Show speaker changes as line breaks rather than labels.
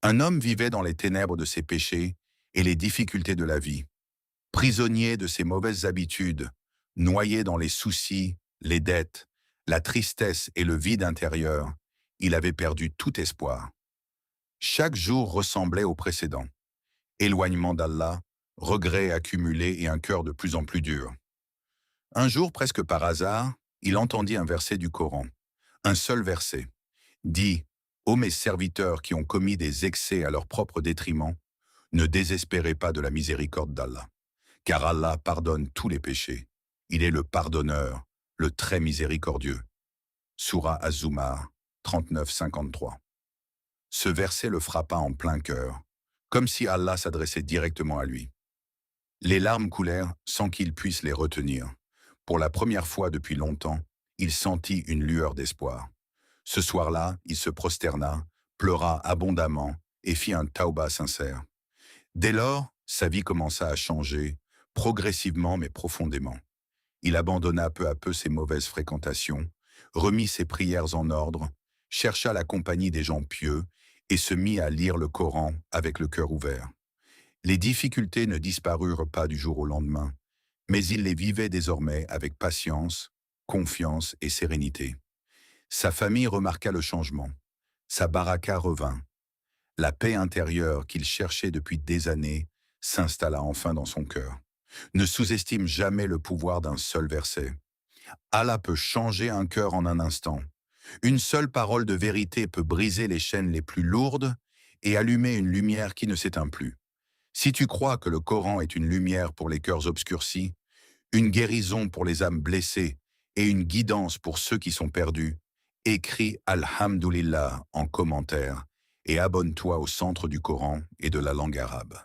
Un homme vivait dans les ténèbres de ses péchés et les difficultés de la vie, prisonnier de ses mauvaises habitudes, noyé dans les soucis, les dettes, la tristesse et le vide intérieur. Il avait perdu tout espoir. Chaque jour ressemblait au précédent. Éloignement d'Allah, regrets accumulés et un cœur de plus en plus dur. Un jour, presque par hasard, il entendit un verset du Coran. Un seul verset. Dit: Ô mes serviteurs qui ont commis des excès à leur propre détriment, ne désespérez pas de la miséricorde d'Allah, car Allah pardonne tous les péchés. Il est le pardonneur, le très miséricordieux. Sourate Az-Zumar 39-53. Ce verset le frappa en plein cœur, comme si Allah s'adressait directement à lui. Les larmes coulèrent sans qu'il puisse les retenir. Pour la première fois depuis longtemps, il sentit une lueur d'espoir. Ce soir-là, il se prosterna, pleura abondamment et fit un tauba sincère. Dès lors, sa vie commença à changer, progressivement mais profondément. Il abandonna peu à peu ses mauvaises fréquentations, remit ses prières en ordre, chercha la compagnie des gens pieux et se mit à lire le Coran avec le cœur ouvert. Les difficultés ne disparurent pas du jour au lendemain, mais il les vivait désormais avec patience, confiance et sérénité. Sa famille remarqua le changement. Sa baraka revint. La paix intérieure qu'il cherchait depuis des années s'installa enfin dans son cœur. Ne sous-estime jamais le pouvoir d'un seul verset. Allah peut changer un cœur en un instant. Une seule parole de vérité peut briser les chaînes les plus lourdes et allumer une lumière qui ne s'éteint plus. Si tu crois que le Coran est une lumière pour les cœurs obscurcis, une guérison pour les âmes blessées et une guidance pour ceux qui sont perdus, écris Alhamdulillah en commentaire et abonne-toi au Centre du Coran et de la langue arabe.